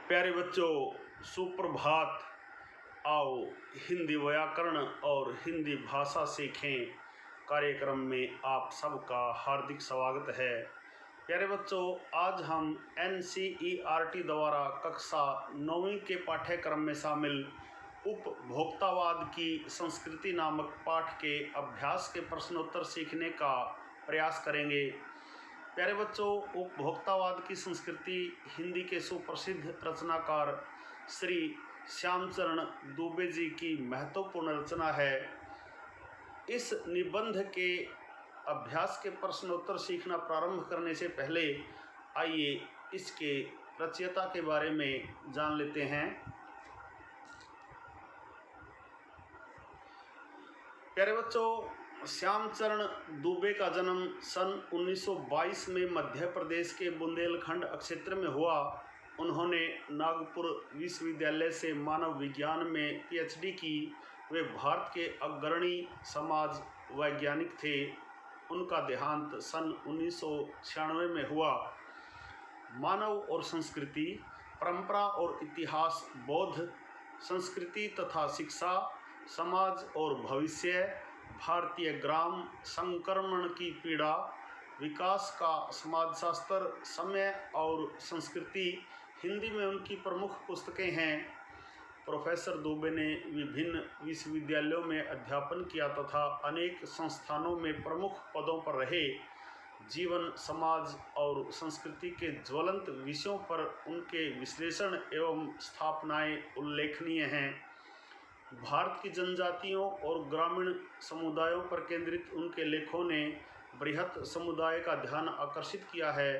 प्यारे बच्चों, सुप्रभात। आओ हिंदी व्याकरण और हिंदी भाषा सीखें कार्यक्रम में आप सबका हार्दिक स्वागत है। प्यारे बच्चों, आज हम NCERT द्वारा कक्षा 9वीं के पाठ्यक्रम में शामिल उपभोक्तावाद की संस्कृति नामक पाठ के अभ्यास के प्रश्नोत्तर सीखने का प्रयास करेंगे। प्यारे बच्चों, उपभोक्तावाद की संस्कृति हिंदी के सुप्रसिद्ध रचनाकार श्री श्यामचरण दुबे जी की महत्वपूर्ण रचना है। इस निबंध के अभ्यास के प्रश्नोत्तर सीखना प्रारंभ करने से पहले आइए इसके रचयिता के बारे में जान लेते हैं। प्यारे बच्चों, श्यामचरण दुबे का जन्म सन 1922 में मध्य प्रदेश के बुंदेलखंड क्षेत्र में हुआ। उन्होंने नागपुर विश्वविद्यालय से मानव विज्ञान में PhD की। वे भारत के अग्रणी समाज वैज्ञानिक थे। उनका देहांत सन 1996 में हुआ। मानव और संस्कृति, परंपरा और इतिहास, बौद्ध संस्कृति तथा शिक्षा, समाज और भविष्य, भारतीय ग्राम संक्रमण की पीड़ा, विकास का समाजशास्त्र, समय और संस्कृति, हिंदी में उनकी प्रमुख पुस्तकें हैं। प्रोफेसर दुबे ने विभिन्न विश्वविद्यालयों में अध्यापन किया तथा अनेक संस्थानों में प्रमुख पदों पर रहे। जीवन, समाज और संस्कृति के ज्वलंत विषयों पर उनके विश्लेषण एवं स्थापनाएं उल्लेखनीय हैं। भारत की जनजातियों और ग्रामीण समुदायों पर केंद्रित उनके लेखों ने बृहत समुदाय का ध्यान आकर्षित किया है।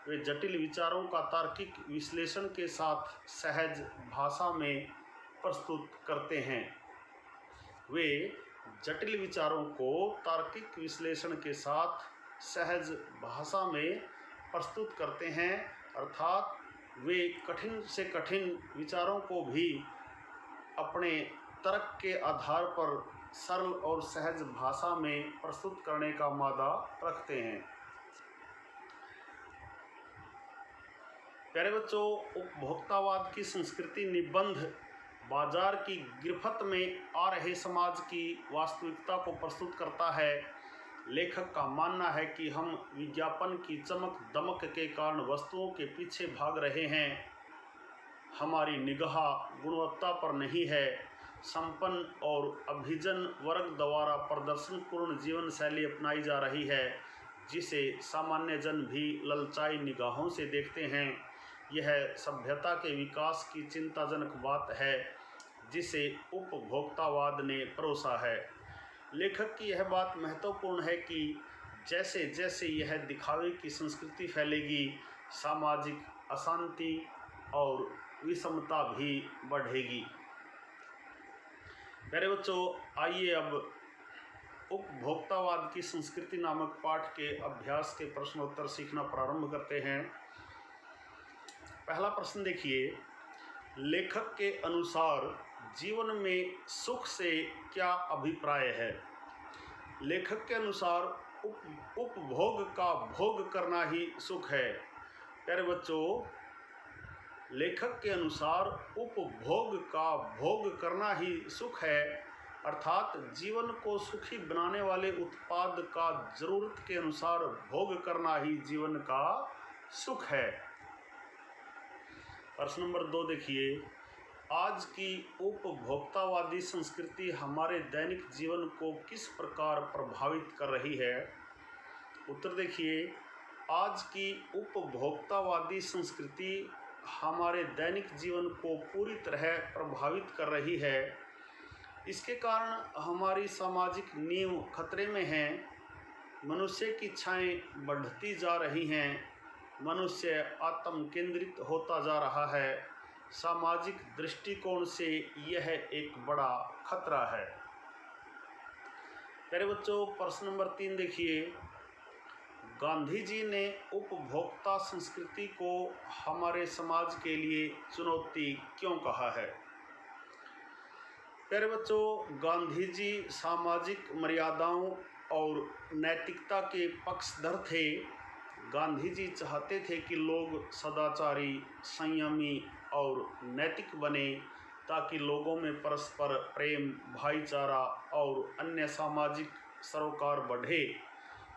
वे जटिल विचारों का तार्किक विश्लेषण के साथ सहज भाषा में प्रस्तुत करते हैं। वे जटिल विचारों को तार्किक विश्लेषण के साथ सहज भाषा में प्रस्तुत करते हैं, अर्थात वे कठिन से कठिन विचारों को भी अपने तर्क के आधार पर सरल और सहज भाषा में प्रस्तुत करने का मादा रखते हैं। प्यारे बच्चों, उपभोक्तावाद की संस्कृति निबंध बाजार की गिरफ्त में आ रहे समाज की वास्तविकता को प्रस्तुत करता है। लेखक का मानना है कि हम विज्ञापन की चमक दमक के कारण वस्तुओं के पीछे भाग रहे हैं। हमारी निगाह गुणवत्ता पर नहीं है। संपन्न और अभिजन वर्ग द्वारा प्रदर्शनपूर्ण जीवन शैली अपनाई जा रही है, जिसे सामान्य जन भी ललचाई निगाहों से देखते हैं। यह सभ्यता के विकास की चिंताजनक बात है, जिसे उपभोक्तावाद ने परोसा है। लेखक की यह बात महत्वपूर्ण है कि जैसे जैसे यह दिखावे की संस्कृति फैलेगी, सामाजिक अशांति और विषमता भी बढ़ेगी। प्यारे बच्चों, आइए अब उपभोक्तावाद की संस्कृति नामक पाठ के अभ्यास के प्रश्नोत्तर सीखना प्रारंभ करते हैं। पहला प्रश्न देखिए। लेखक के अनुसार जीवन में सुख से क्या अभिप्राय है? लेखक के अनुसार उपभोग का भोग करना ही सुख है। प्यारे बच्चों, लेखक के अनुसार उपभोग का भोग करना ही सुख है, अर्थात जीवन को सुखी बनाने वाले उत्पाद का जरूरत के अनुसार भोग करना ही जीवन का सुख है। प्रश्न नंबर 2 देखिए। आज की उपभोक्तावादी संस्कृति हमारे दैनिक जीवन को किस प्रकार प्रभावित कर रही है? उत्तर देखिए। आज की उपभोक्तावादी संस्कृति हमारे दैनिक जीवन को पूरी तरह प्रभावित कर रही है। इसके कारण हमारी सामाजिक नींव खतरे में है। मनुष्य की इच्छाएं बढ़ती जा रही हैं। मनुष्य आत्म केंद्रित होता जा रहा है। सामाजिक दृष्टिकोण से यह एक बड़ा खतरा है। प्यारे बच्चों, प्रश्न नंबर 3 देखिए। गांधी जी ने उपभोक्ता संस्कृति को हमारे समाज के लिए चुनौती क्यों कहा है? प्यारे बच्चों, गांधी जी सामाजिक मर्यादाओं और नैतिकता के पक्षधर थे। गांधी जी चाहते थे कि लोग सदाचारी, संयमी और नैतिक बने ताकि लोगों में परस्पर प्रेम, भाईचारा और अन्य सामाजिक सरोकार बढ़े।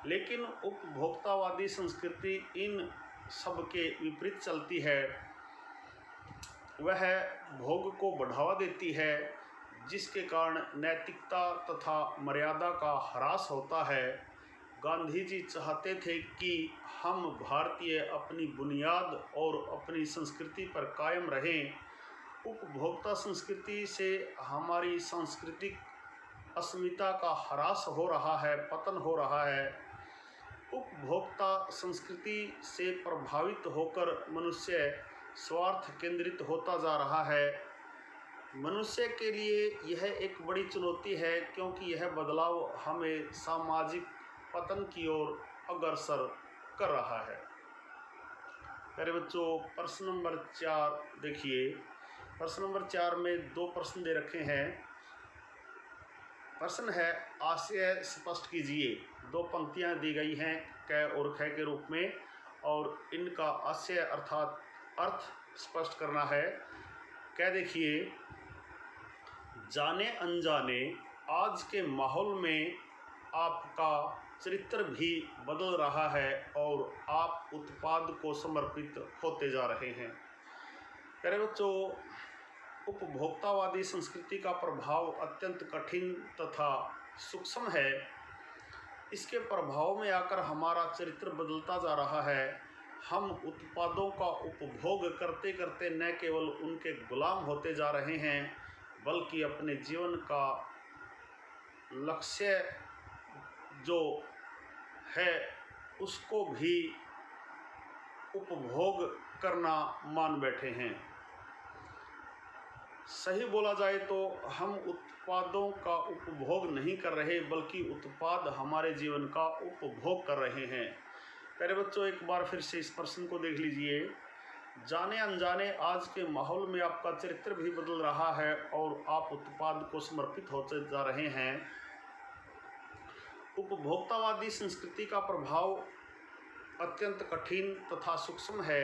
लेकिन उपभोक्तावादी संस्कृति इन सब के विपरीत चलती है। वह भोग को बढ़ावा देती है, जिसके कारण नैतिकता तथा मर्यादा का ह्रास होता है। गांधी जी चाहते थे कि हम भारतीय अपनी बुनियाद और अपनी संस्कृति पर कायम रहें। उपभोक्ता संस्कृति से हमारी सांस्कृतिक अस्मिता का ह्रास हो रहा है, पतन हो रहा है। उपभोक्ता संस्कृति से प्रभावित होकर मनुष्य स्वार्थ केंद्रित होता जा रहा है। मनुष्य के लिए यह एक बड़ी चुनौती है, क्योंकि यह बदलाव हमें सामाजिक पतन की ओर अग्रसर कर रहा है। प्यारे बच्चों, प्रश्न नंबर 4 देखिए। प्रश्न नंबर 4 में 2 प्रश्न दे रखे हैं। प्रश्न है, आशय स्पष्ट कीजिए। 2 पंक्तियां दी गई हैं क और ख के रूप में, और इनका आशय अर्थात अर्थ स्पष्ट करना है। क्या देखिए, जाने अनजाने आज के माहौल में आपका चरित्र भी बदल रहा है और आप उत्पाद को समर्पित होते जा रहे हैं। प्यारे बच्चों, उपभोक्तावादी संस्कृति का प्रभाव अत्यंत कठिन तथा सूक्ष्म है। इसके प्रभाव में आकर हमारा चरित्र बदलता जा रहा है। हम उत्पादों का उपभोग करते करते न केवल उनके गुलाम होते जा रहे हैं, बल्कि अपने जीवन का लक्ष्य जो है उसको भी उपभोग करना मान बैठे हैं। सही बोला जाए तो हम उत्पादों का उपभोग नहीं कर रहे, बल्कि उत्पाद हमारे जीवन का उपभोग कर रहे हैं। प्यारे बच्चों, एक बार फिर से इस प्रश्न को देख लीजिए। जाने अनजाने आज के माहौल में आपका चरित्र भी बदल रहा है और आप उत्पाद को समर्पित होते जा रहे हैं। उपभोक्तावादी संस्कृति का प्रभाव अत्यंत कठिन तथा सूक्ष्म है।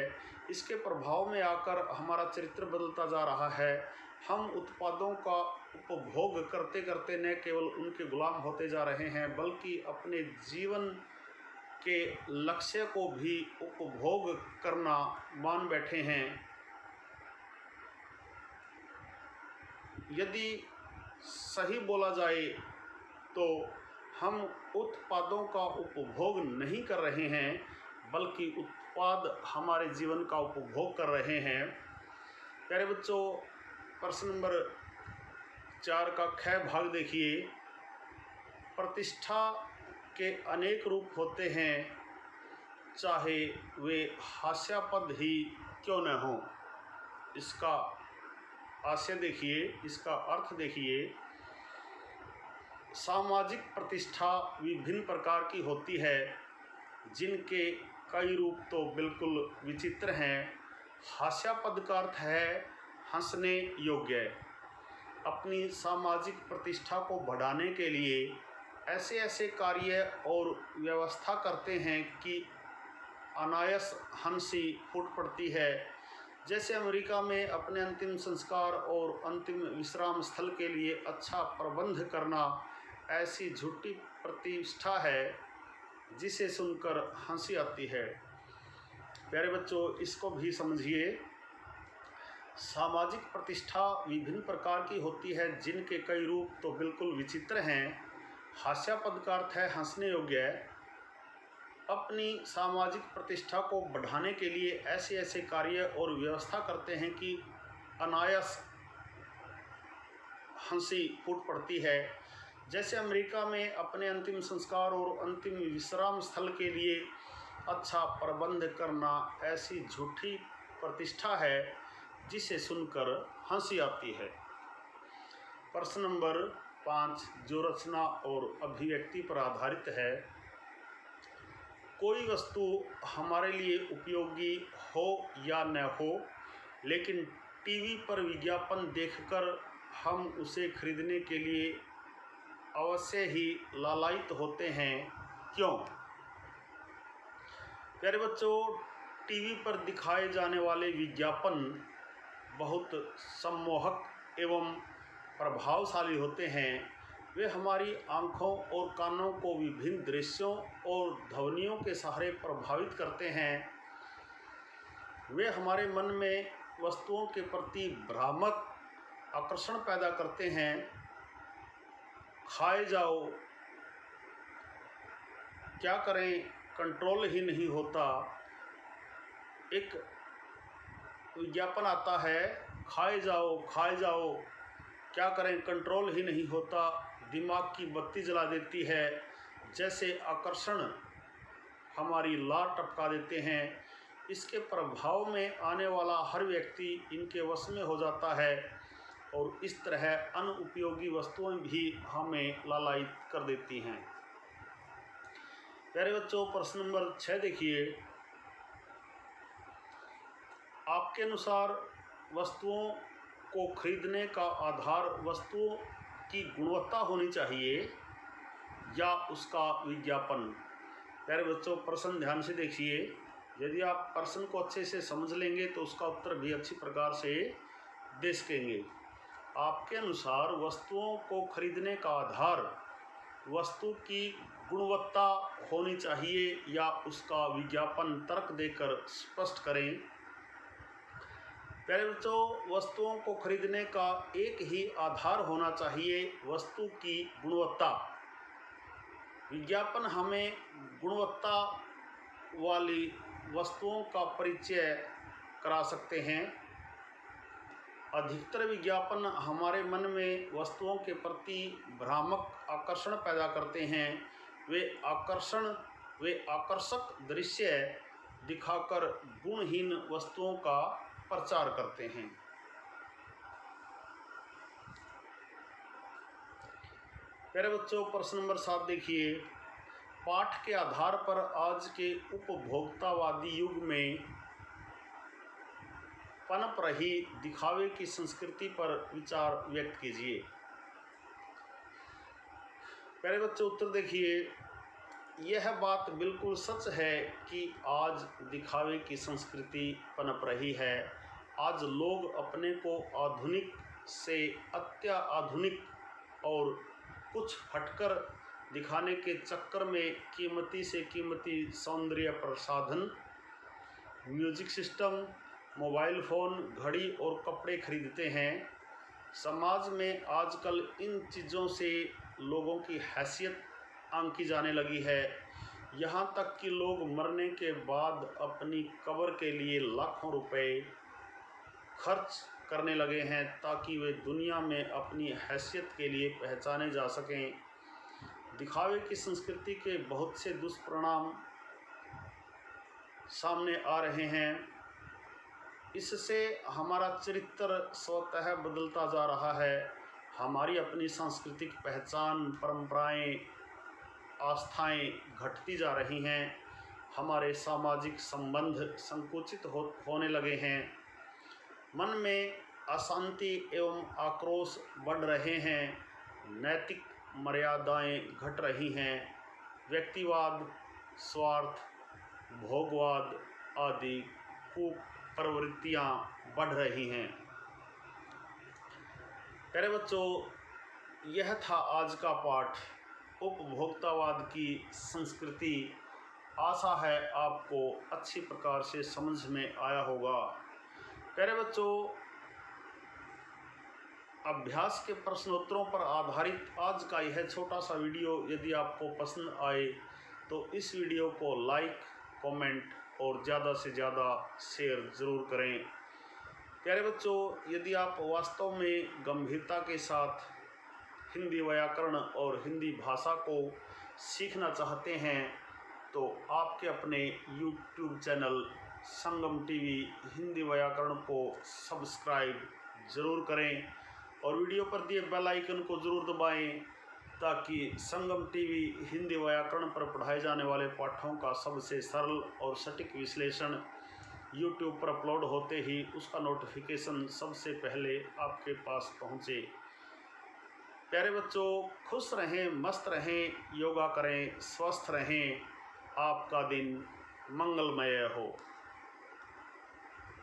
इसके प्रभाव में आकर हमारा चरित्र बदलता जा रहा है। हम उत्पादों का उपभोग करते करते न केवल उनके गुलाम होते जा रहे हैं, बल्कि अपने जीवन के लक्ष्य को भी उपभोग करना मान बैठे हैं। यदि सही बोला जाए तो हम उत्पादों का उपभोग नहीं कर रहे हैं, बल्कि उत्पाद हमारे जीवन का उपभोग कर रहे हैं। प्यारे बच्चों, प्रश्न नंबर 4 का ख भाग देखिए। प्रतिष्ठा के अनेक रूप होते हैं, चाहे वे हास्यास्पद ही क्यों न हो। इसका आशय देखिए, इसका अर्थ देखिए। सामाजिक प्रतिष्ठा विभिन्न प्रकार की होती है, जिनके कई रूप तो बिल्कुल विचित्र हैं। हास्यास्पद का अर्थ है हंसने योग्य। अपनी सामाजिक प्रतिष्ठा को बढ़ाने के लिए ऐसे ऐसे कार्य और व्यवस्था करते हैं कि अनायास हंसी फूट पड़ती है। जैसे अमेरिका में अपने अंतिम संस्कार और अंतिम विश्राम स्थल के लिए अच्छा प्रबंध करना ऐसी झूठी प्रतिष्ठा है जिसे सुनकर हंसी आती है। प्यारे बच्चों, इसको भी समझिए। सामाजिक प्रतिष्ठा विभिन्न प्रकार की होती है, जिनके कई रूप तो बिल्कुल विचित्र हैं। हास्यास्पद का अर्थ है हंसने योग्य। अपनी सामाजिक प्रतिष्ठा को बढ़ाने के लिए ऐसे ऐसे कार्य और व्यवस्था करते हैं कि अनायास हंसी फूट पड़ती है। जैसे अमेरिका में अपने अंतिम संस्कार और अंतिम विश्राम स्थल के लिए अच्छा प्रबंध करना ऐसी झूठी प्रतिष्ठा है जिसे सुनकर हंसी आती है। प्रश्न नंबर 5 जो रचना और अभिव्यक्ति पर आधारित है। कोई वस्तु हमारे लिए उपयोगी हो या न हो, लेकिन टीवी पर विज्ञापन देखकर हम उसे खरीदने के लिए अवश्य ही लालायित होते हैं। क्यों? प्यारे बच्चों, टीवी पर दिखाए जाने वाले विज्ञापन बहुत सम्मोहक एवं प्रभावशाली होते हैं। वे हमारी आँखों और कानों को विभिन्न दृश्यों और ध्वनियों के सहारे प्रभावित करते हैं। वे हमारे मन में वस्तुओं के प्रति भ्रामक आकर्षण पैदा करते हैं। खाए जाओ, क्या करें, कंट्रोल ही नहीं होता। एक विज्ञापन आता है, खाए जाओ, क्या करें, कंट्रोल ही नहीं होता, दिमाग की बत्ती जला देती है, जैसे आकर्षण हमारी लार टपका देते हैं। इसके प्रभाव में आने वाला हर व्यक्ति इनके वश में हो जाता है और इस तरह अनुपयोगी वस्तुएं भी हमें लालायित कर देती हैं। प्यारे बच्चों, प्रश्न नंबर 6 देखिए। आपके अनुसार वस्तुओं को खरीदने का आधार वस्तुओं की गुणवत्ता होनी चाहिए या उसका विज्ञापन? प्यारे बच्चों, प्रश्न ध्यान से देखिए। यदि आप प्रश्न को अच्छे से समझ लेंगे तो उसका उत्तर भी अच्छी प्रकार से दे सकेंगे। आपके अनुसार वस्तुओं को खरीदने का आधार वस्तु की गुणवत्ता होनी चाहिए या उसका विज्ञापन? तर्क देकर स्पष्ट करें। प्यारे बच्चों, वस्तुओं को खरीदने का एक ही आधार होना चाहिए, वस्तु की गुणवत्ता। विज्ञापन हमें गुणवत्ता वाली वस्तुओं का परिचय करा सकते हैं। अधिकतर विज्ञापन हमारे मन में वस्तुओं के प्रति भ्रामक आकर्षण पैदा करते हैं। वे आकर्षक दृश्य दिखाकर गुणहीन वस्तुओं का प्रचार करते हैं। प्यारे बच्चों, प्रश्न नंबर 7 देखिए। पाठ के आधार पर आज के उपभोक्तावादी युग में पनप रही दिखावे की संस्कृति पर विचार व्यक्त कीजिए। प्यारे बच्चों, उत्तर देखिए। यह बात बिल्कुल सच है कि आज दिखावे की संस्कृति पनप रही है। आज लोग अपने को आधुनिक से अत्याधुनिक और कुछ हटकर दिखाने के चक्कर में कीमती से कीमती सौंदर्य प्रसाधन, म्यूजिक सिस्टम, मोबाइल फ़ोन, घड़ी और कपड़े खरीदते हैं। समाज में आजकल इन चीज़ों से लोगों की हैसियत आंकी जाने लगी है। यहाँ तक कि लोग मरने के बाद अपनी कब्र के लिए लाखों रुपए खर्च करने लगे हैं ताकि वे दुनिया में अपनी हैसियत के लिए पहचाने जा सकें। दिखावे की संस्कृति के बहुत से दुष्परिणाम सामने आ रहे हैं। इससे हमारा चरित्र स्वतः बदलता जा रहा है। हमारी अपनी सांस्कृतिक पहचान, परंपराएं, आस्थाएं घटती जा रही हैं। हमारे सामाजिक संबंध संकुचित होने लगे हैं। मन में अशांति एवं आक्रोश बढ़ रहे हैं। नैतिक मर्यादाएं घट रही हैं। व्यक्तिवाद, स्वार्थ, भोगवाद आदि कुप्रवृत्तियां बढ़ रही हैं। प्यारे बच्चों, यह था आज का पाठ, उपभोक्तावाद की संस्कृति। आशा है आपको अच्छी प्रकार से समझ में आया होगा। प्यारे बच्चों, अभ्यास के प्रश्नोत्तरों पर आधारित आज का यह छोटा सा वीडियो यदि आपको पसंद आए तो इस वीडियो को लाइक, कमेंट और ज़्यादा से ज़्यादा शेयर ज़रूर करें। प्यारे बच्चों, यदि आप वास्तव में गंभीरता के साथ हिंदी व्याकरण और हिंदी भाषा को सीखना चाहते हैं तो आपके अपने YouTube चैनल संगम टीवी हिंदी व्याकरण को सब्सक्राइब ज़रूर करें और वीडियो पर दिए बेल आइकन को ज़रूर दबाएं ताकि संगम टीवी हिंदी व्याकरण पर पढ़ाए जाने वाले पाठों का सबसे सरल और सटीक विश्लेषण YouTube पर अपलोड होते ही उसका नोटिफिकेशन सबसे पहले आपके पास पहुँचे। प्यारे बच्चों, खुश रहें, मस्त रहें, योगा करें, स्वस्थ रहें। आपका दिन मंगलमय हो।